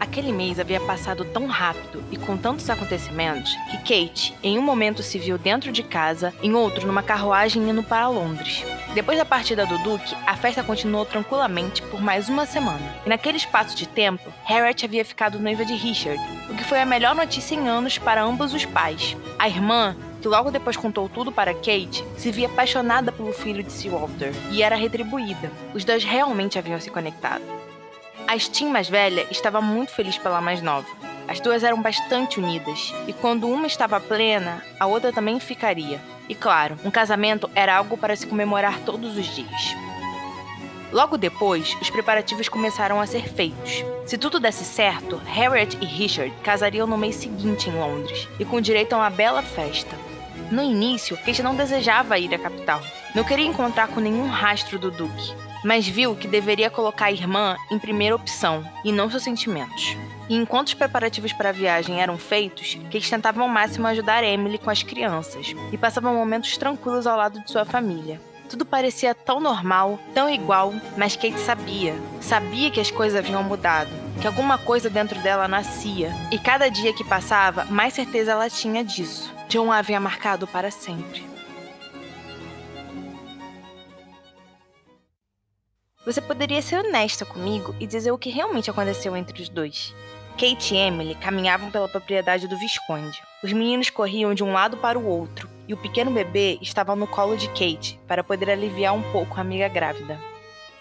Aquele mês havia passado tão rápido e com tantos acontecimentos que Kate, em um momento, se viu dentro de casa, em outro, numa carruagem indo para Londres. Depois da partida do Duque, a festa continuou tranquilamente por mais uma semana. E naquele espaço de tempo, Harriet havia ficado noiva de Richard, o que foi a melhor notícia em anos para ambos os pais. A irmã, que logo depois contou tudo para Kate, se via apaixonada pelo filho de Sir Walter e era retribuída. Os dois realmente haviam se conectado. A Steam mais velha estava muito feliz pela mais nova. As duas eram bastante unidas, e quando uma estava plena, a outra também ficaria. E claro, um casamento era algo para se comemorar todos os dias. Logo depois, os preparativos começaram a ser feitos. Se tudo desse certo, Harriet e Richard casariam no mês seguinte em Londres, e com direito a uma bela festa. No início, Kate não desejava ir à capital. Não queria encontrar com nenhum rastro do Duque, mas viu que deveria colocar a irmã em primeira opção, e não seus sentimentos. E enquanto os preparativos para a viagem eram feitos, Kate tentava ao máximo ajudar Emily com as crianças, e passava momentos tranquilos ao lado de sua família. Tudo parecia tão normal, tão igual, mas Kate sabia que as coisas haviam mudado, que alguma coisa dentro dela nascia, e cada dia que passava, mais certeza ela tinha disso. John a havia marcado para sempre. Você poderia ser honesta comigo e dizer o que realmente aconteceu entre os dois. Kate e Emily caminhavam pela propriedade do Visconde. Os meninos corriam de um lado para o outro, e o pequeno bebê estava no colo de Kate, para poder aliviar um pouco a amiga grávida.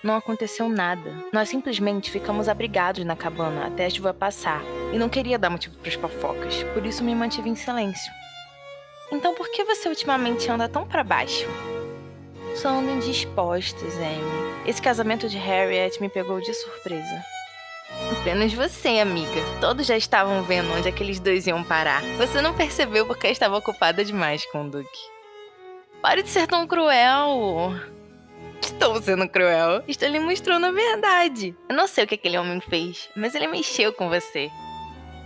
Não aconteceu nada. Nós simplesmente ficamos abrigados na cabana até a chuva passar, e não queria dar motivo para as fofocas, por isso me mantive em silêncio. Então por que você ultimamente anda tão para baixo? Só ando indispostos, Amy. Esse casamento de Harriet me pegou de surpresa. Apenas você, amiga. Todos já estavam vendo onde aqueles dois iam parar. Você não percebeu porque estava ocupada demais com o Duque. Pare de ser tão cruel. Estou sendo cruel. Estou lhe mostrando a verdade. Eu não sei o que aquele homem fez, mas ele mexeu com você.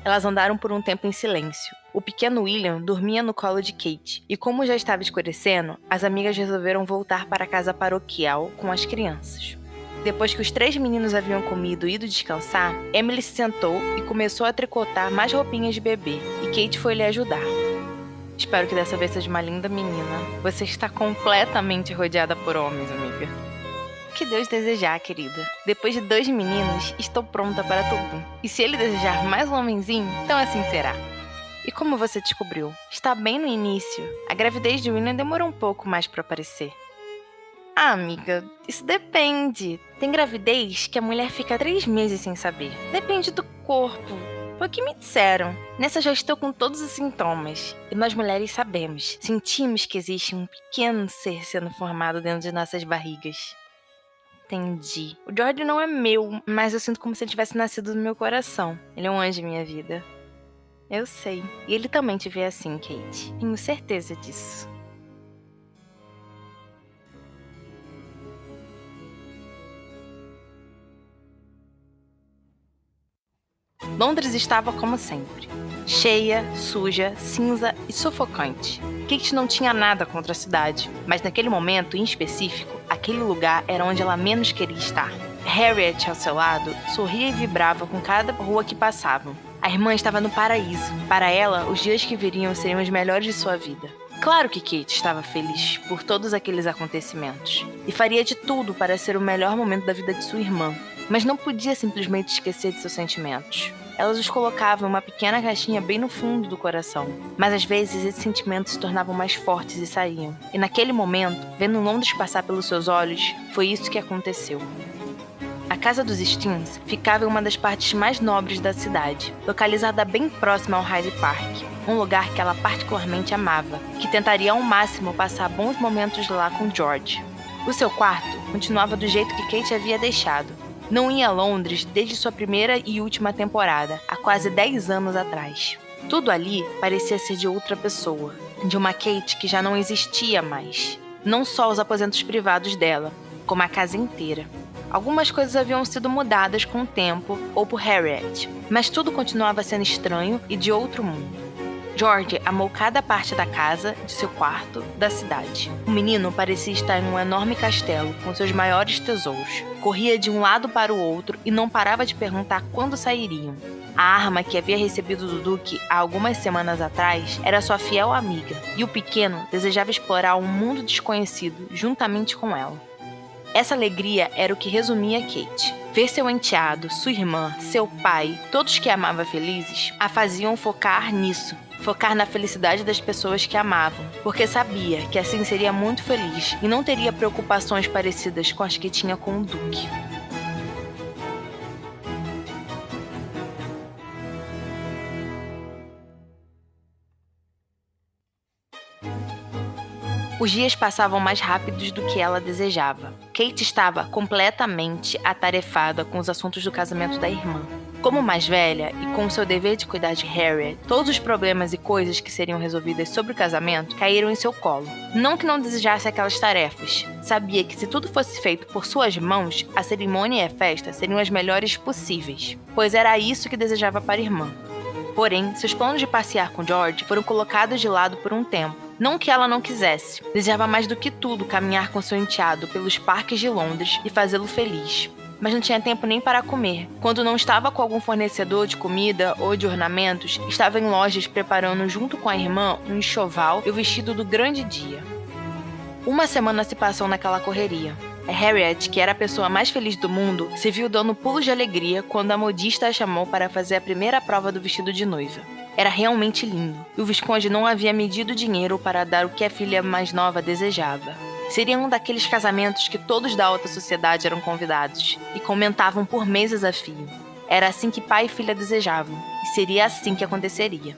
Elas andaram por um tempo em silêncio. O pequeno William dormia no colo de Kate, e como já estava escurecendo, as amigas resolveram voltar para a casa paroquial com as crianças. Depois que os 3 meninos haviam comido e ido descansar, Emily se sentou e começou a tricotar mais roupinhas de bebê, e Kate foi lhe ajudar. Espero que dessa vez seja uma linda menina. Você está completamente rodeada por homens, amiga. Que Deus desejar, querida. Depois de 2 meninos, estou pronta para tudo. E se ele desejar mais um homenzinho, então assim será. E como você descobriu? Está bem no início. A gravidez de William demorou um pouco mais para aparecer. Ah, amiga, isso depende. Tem gravidez que a mulher fica 3 meses sem saber. Depende do corpo. Foi o que me disseram. Nessa já estou com todos os sintomas. E nós mulheres sabemos. Sentimos que existe um pequeno ser sendo formado dentro de nossas barrigas. Entendi. O George não é meu, mas eu sinto como se ele tivesse nascido no meu coração. Ele é um anjo em minha vida. Eu sei. E ele também te vê assim, Kate. Tenho certeza disso. Londres estava como sempre. Cheia, suja, cinza e sufocante. Kate não tinha nada contra a cidade, mas naquele momento, em específico, aquele lugar era onde ela menos queria estar. Harriet, ao seu lado, sorria e vibrava com cada rua que passavam. A irmã estava no paraíso. Para ela, os dias que viriam seriam os melhores de sua vida. Claro que Kate estava feliz por todos aqueles acontecimentos e faria de tudo para ser o melhor momento da vida de sua irmã, mas não podia simplesmente esquecer de seus sentimentos. Elas os colocavam em uma pequena caixinha bem no fundo do coração, mas às vezes esses sentimentos se tornavam mais fortes e saíam. E naquele momento, vendo Londres passar pelos seus olhos, foi isso que aconteceu. A casa dos Steens ficava em uma das partes mais nobres da cidade, localizada bem próxima ao Hyde Park, um lugar que ela particularmente amava, que tentaria ao máximo passar bons momentos lá com George. O seu quarto continuava do jeito que Kate havia deixado. Não ia a Londres desde sua primeira e última temporada, há quase 10 anos atrás. Tudo ali parecia ser de outra pessoa, de uma Kate que já não existia mais. Não só os aposentos privados dela, como a casa inteira. Algumas coisas haviam sido mudadas com o tempo ou por Harriet, mas tudo continuava sendo estranho e de outro mundo. George amou cada parte da casa, de seu quarto, da cidade. O menino parecia estar em um enorme castelo com seus maiores tesouros. Corria de um lado para o outro e não parava de perguntar quando sairiam. A arma que havia recebido do Duque há algumas semanas atrás era sua fiel amiga, e o pequeno desejava explorar um mundo desconhecido juntamente com ela. Essa alegria era o que resumia Kate. Ver seu enteado, sua irmã, seu pai, todos que amava felizes, a faziam focar nisso. Focar na felicidade das pessoas que amavam, porque sabia que assim seria muito feliz e não teria preocupações parecidas com as que tinha com o Duque. Os dias passavam mais rápidos do que ela desejava. Kate estava completamente atarefada com os assuntos do casamento da irmã. Como mais velha e com o seu dever de cuidar de Harriet, todos os problemas e coisas que seriam resolvidas sobre o casamento caíram em seu colo. Não que não desejasse aquelas tarefas. Sabia que se tudo fosse feito por suas mãos, a cerimônia e a festa seriam as melhores possíveis, pois era isso que desejava para a irmã. Porém, seus planos de passear com George foram colocados de lado por um tempo. Não que ela não quisesse. Desejava mais do que tudo caminhar com seu enteado pelos parques de Londres e fazê-lo feliz. Mas não tinha tempo nem para comer. Quando não estava com algum fornecedor de comida ou de ornamentos, estava em lojas preparando junto com a irmã um enxoval e o vestido do grande dia. Uma semana se passou naquela correria. A Harriet, que era a pessoa mais feliz do mundo, se viu dando pulos de alegria quando a modista a chamou para fazer a primeira prova do vestido de noiva. Era realmente lindo, e o Visconde não havia medido dinheiro para dar o que a filha mais nova desejava. Seria um daqueles casamentos que todos da alta sociedade eram convidados, e comentavam por meses a fio. Era assim que pai e filha desejavam, e seria assim que aconteceria.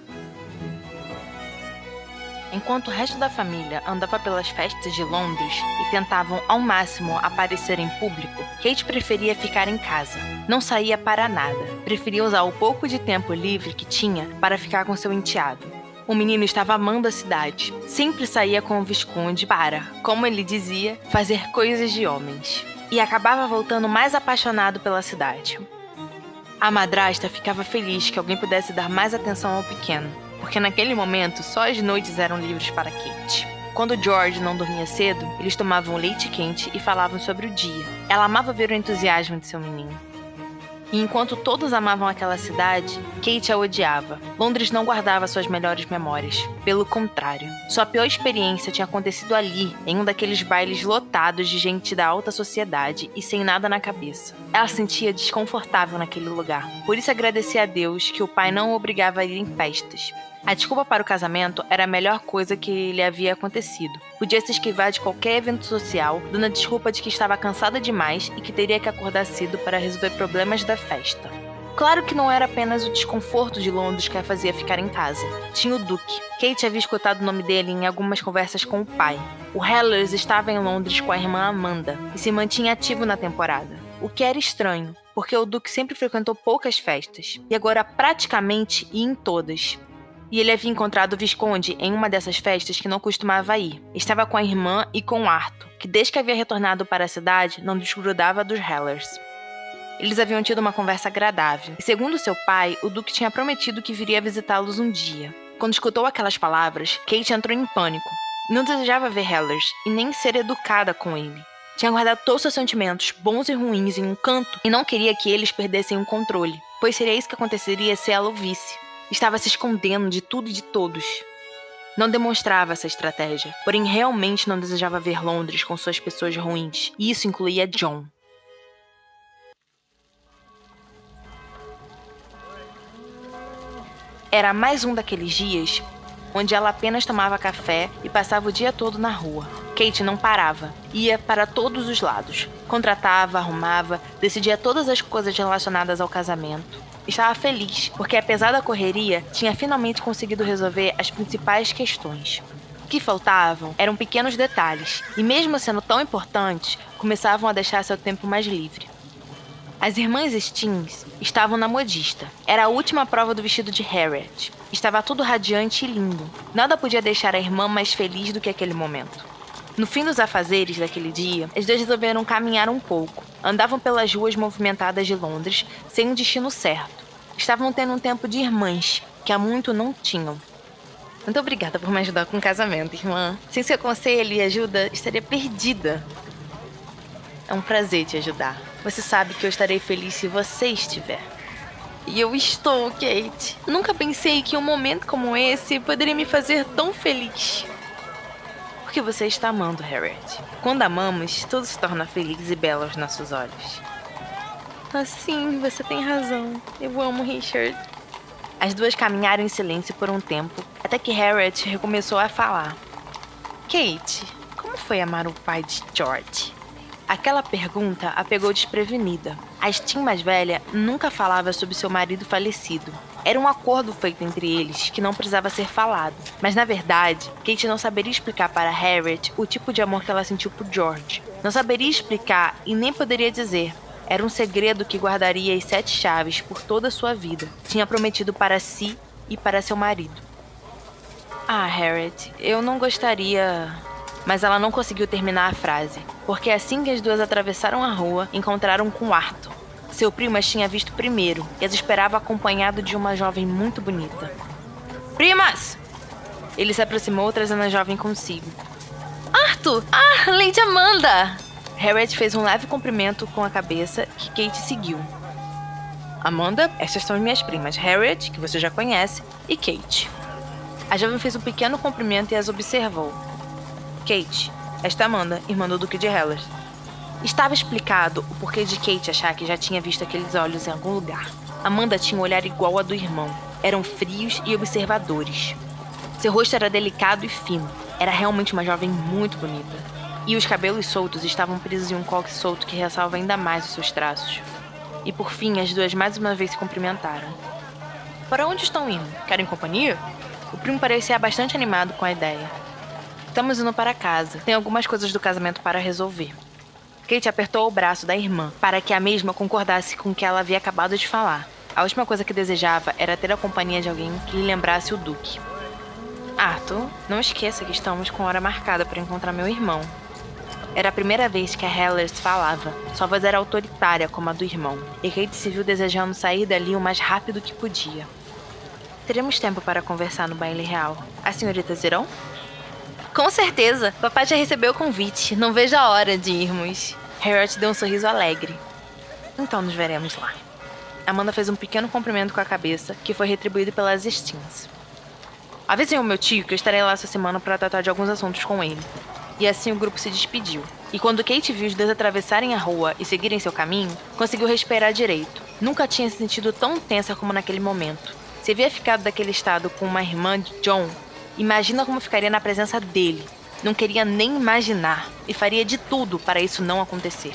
Enquanto o resto da família andava pelas festas de Londres e tentavam ao máximo aparecer em público, Kate preferia ficar em casa. Não saía para nada. Preferia usar o pouco de tempo livre que tinha para ficar com seu enteado. O menino estava amando a cidade. Sempre saía com o Visconde para, como ele dizia, fazer coisas de homens. E acabava voltando mais apaixonado pela cidade. A madrasta ficava feliz que alguém pudesse dar mais atenção ao pequeno, porque naquele momento só as noites eram livres para Kate. Quando George não dormia cedo, eles tomavam leite quente e falavam sobre o dia. Ela amava ver o entusiasmo de seu menino. E enquanto todos amavam aquela cidade, Kate a odiava. Londres não guardava suas melhores memórias. Pelo contrário, sua pior experiência tinha acontecido ali, em um daqueles bailes lotados de gente da alta sociedade e sem nada na cabeça. Ela se sentia desconfortável naquele lugar. Por isso agradecia a Deus que o pai não o obrigava a ir em festas. A desculpa para o casamento era a melhor coisa que lhe havia acontecido. Podia se esquivar de qualquer evento social, dando a desculpa de que estava cansada demais e que teria que acordar cedo para resolver problemas da festa. Claro que não era apenas o desconforto de Londres que a fazia ficar em casa. Tinha o Duque. Kate havia escutado o nome dele em algumas conversas com o pai. O Hellers estava em Londres com a irmã Amanda e se mantinha ativo na temporada. O que era estranho, porque o Duque sempre frequentou poucas festas, e agora praticamente ia em todas. E ele havia encontrado o Visconde em uma dessas festas que não costumava ir. Estava com a irmã e com Arthur, que desde que havia retornado para a cidade, não desgrudava dos Hellers. Eles haviam tido uma conversa agradável, e segundo seu pai, o Duque tinha prometido que viria visitá-los um dia. Quando escutou aquelas palavras, Kate entrou em pânico. Não desejava ver Hellers, e nem ser educada com ele. Tinha guardado todos seus sentimentos, bons e ruins, em um canto, e não queria que eles perdessem o controle, pois seria isso que aconteceria se ela o visse. Estava se escondendo de tudo e de todos. Não demonstrava essa estratégia, porém realmente não desejava ver Londres com suas pessoas ruins, e isso incluía John. Era mais um daqueles dias onde ela apenas tomava café e passava o dia todo na rua. Kate não parava, ia para todos os lados. Contratava, arrumava, decidia todas as coisas relacionadas ao casamento. Estava feliz, porque apesar da correria, tinha finalmente conseguido resolver as principais questões. O que faltavam eram pequenos detalhes, e mesmo sendo tão importantes, começavam a deixar seu tempo mais livre. As irmãs Steens estavam na modista. Era a última prova do vestido de Harriet. Estava tudo radiante e lindo. Nada podia deixar a irmã mais feliz do que aquele momento. No fim dos afazeres daquele dia, as duas resolveram caminhar um pouco. Andavam pelas ruas movimentadas de Londres, sem um destino certo. Estavam tendo um tempo de irmãs, que há muito não tinham. Muito obrigada por me ajudar com o casamento, irmã. Sem seu conselho e ajuda, estaria perdida. É um prazer te ajudar. Você sabe que eu estarei feliz se você estiver. E eu estou, Kate. Nunca pensei que um momento como esse poderia me fazer tão feliz. Porque você está amando, Harriet. Quando amamos, tudo se torna feliz e belo aos nossos olhos. Assim, você tem razão. Eu amo Richard. As duas caminharam em silêncio por um tempo, até que Harriet recomeçou a falar. Kate, como foi amar o pai de George? Aquela pergunta a pegou desprevenida. A Steam mais velha nunca falava sobre seu marido falecido. Era um acordo feito entre eles que não precisava ser falado. Mas na verdade, Kate não saberia explicar para Harriet o tipo de amor que ela sentiu por George. Não saberia explicar e nem poderia dizer. Era um segredo que guardaria as 7 chaves por toda a sua vida. Tinha prometido para si e para seu marido. Ah, Harriet, eu não gostaria... Mas ela não conseguiu terminar a frase, porque assim que as duas atravessaram a rua, encontraram com Arthur. Seu primo as tinha visto primeiro e as esperava acompanhado de uma jovem muito bonita. Primas! Ele se aproximou, trazendo a jovem consigo. Arthur! Ah, Lady Amanda! Harriet fez um leve cumprimento com a cabeça, que Kate seguiu. Amanda, estas são minhas primas, Harriet, que você já conhece, e Kate. A jovem fez um pequeno cumprimento e as observou. Kate, esta é Amanda, irmã do Duque de Hellers. Estava explicado o porquê de Kate achar que já tinha visto aqueles olhos em algum lugar. Amanda tinha um olhar igual ao do irmão. Eram frios e observadores. Seu rosto era delicado e fino. Era realmente uma jovem muito bonita. E os cabelos soltos estavam presos em um coque solto que ressalva ainda mais os seus traços. E por fim, as duas mais uma vez se cumprimentaram. Para onde estão indo? Querem companhia? O primo parecia bastante animado com a ideia. Estamos indo para casa. Tem algumas coisas do casamento para resolver. Kate apertou o braço da irmã para que a mesma concordasse com o que ela havia acabado de falar. A última coisa que desejava era ter a companhia de alguém que lhe lembrasse o Duque. Arthur, não esqueça que estamos com hora marcada para encontrar meu irmão. Era a primeira vez que a Hellers falava. Sua voz era autoritária como a do irmão, e Kate se viu desejando sair dali o mais rápido que podia. Teremos tempo para conversar no baile real. As senhoritas irão? Com certeza! Papai já recebeu o convite. Não vejo a hora de irmos. Harriet deu um sorriso alegre. Então nos veremos lá. Amanda fez um pequeno cumprimento com a cabeça, que foi retribuído pelas Steens. Avisem ao meu tio que eu estarei lá essa semana para tratar de alguns assuntos com ele. E assim o grupo se despediu. E quando Kate viu os dois atravessarem a rua e seguirem seu caminho, conseguiu respirar direito. Nunca tinha se sentido tão tensa como naquele momento. Se havia ficado daquele estado com uma irmã de John, imagina como ficaria na presença dele. Não queria nem imaginar e faria de tudo para isso não acontecer.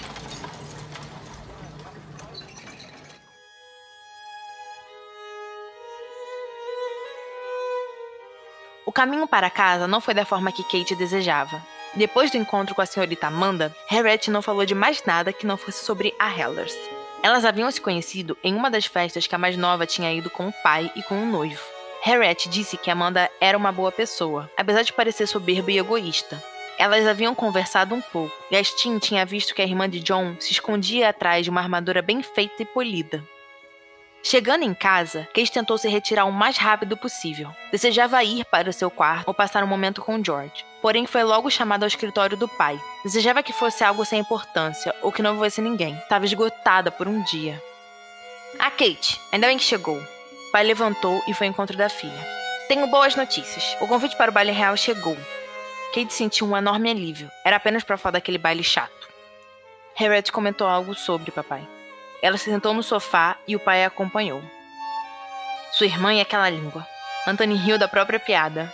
O caminho para casa não foi da forma que Kate desejava. Depois do encontro com a senhorita Amanda, Harriet não falou de mais nada que não fosse sobre a Hellers. Elas haviam se conhecido em uma das festas que a mais nova tinha ido com o pai e com o noivo. Harriet disse que Amanda era uma boa pessoa, apesar de parecer soberba e egoísta. Elas haviam conversado um pouco, e a Steam tinha visto que a irmã de John se escondia atrás de uma armadura bem feita e polida. Chegando em casa, Kate tentou se retirar o mais rápido possível. Desejava ir para o seu quarto ou passar um momento com George. Porém, foi logo chamada ao escritório do pai. Desejava que fosse algo sem importância ou que não envolvesse ninguém. Estava esgotada por um dia. Ah, Kate, ainda bem que chegou. O pai levantou e foi ao encontro da filha. Tenho boas notícias. O convite para o baile real chegou. Kate sentiu um enorme alívio. Era apenas para falar daquele baile chato. Harriet comentou algo sobre papai. Ela se sentou no sofá e o pai a acompanhou. Sua irmã e aquela língua. Anthony riu da própria piada.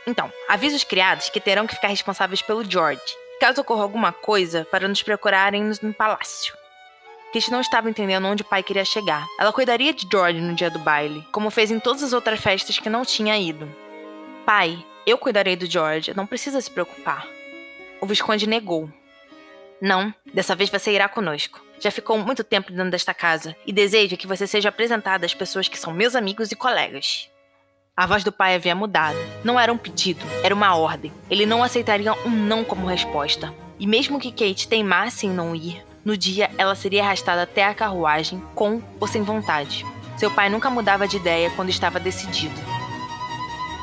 Então, avisa os criados que terão que ficar responsáveis pelo George, caso ocorra alguma coisa, para nos procurarem no palácio. Kate não estava entendendo onde o pai queria chegar. Ela cuidaria de George no dia do baile, como fez em todas as outras festas que não tinha ido. Pai, eu cuidarei do George, não precisa se preocupar. O Visconde negou. Não, dessa vez você irá conosco. Já ficou muito tempo dentro desta casa e desejo que você seja apresentada às pessoas que são meus amigos e colegas. A voz do pai havia mudado. Não era um pedido, era uma ordem. Ele não aceitaria um não como resposta. E mesmo que Kate teimasse em não ir, no dia ela seria arrastada até a carruagem, com ou sem vontade. Seu pai nunca mudava de ideia quando estava decidido.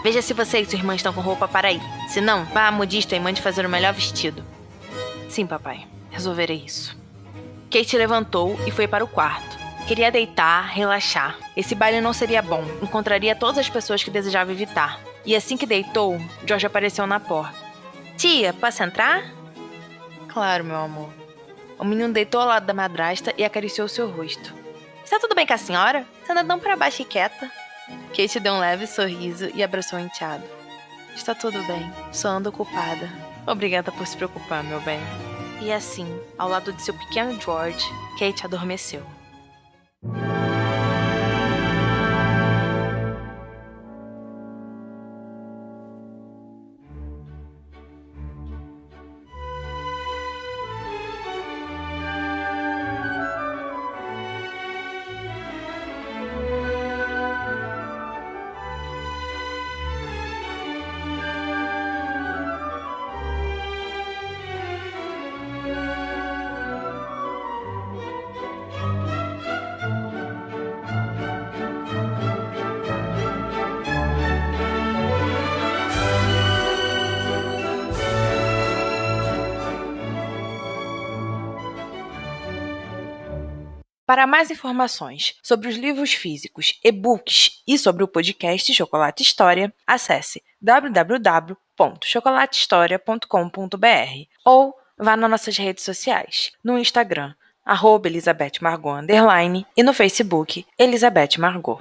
Veja se você e sua irmã estão com roupa para ir. Se não, vá à modista e mande fazer o melhor vestido. Sim, papai. Resolverei isso. Kate levantou e foi para o quarto. Queria deitar, relaxar. Esse baile não seria bom. Encontraria todas as pessoas que desejava evitar. E assim que deitou, George apareceu na porta. Tia, posso entrar? Claro, meu amor. O menino deitou ao lado da madrasta e acariciou seu rosto. Está tudo bem com a senhora? Você anda tão para baixo e quieta. Kate deu um leve sorriso e abraçou o enteado. Está tudo bem, só ando ocupada. Obrigada por se preocupar, meu bem. E assim, ao lado de seu pequeno George, Kate adormeceu. Para mais informações sobre os livros físicos, e-books e sobre o podcast Chocolate História, acesse www.chocolatehistoria.com.br ou vá nas nossas redes sociais, no Instagram, @ElizabethMargot_, e no Facebook, Elizabeth Margot.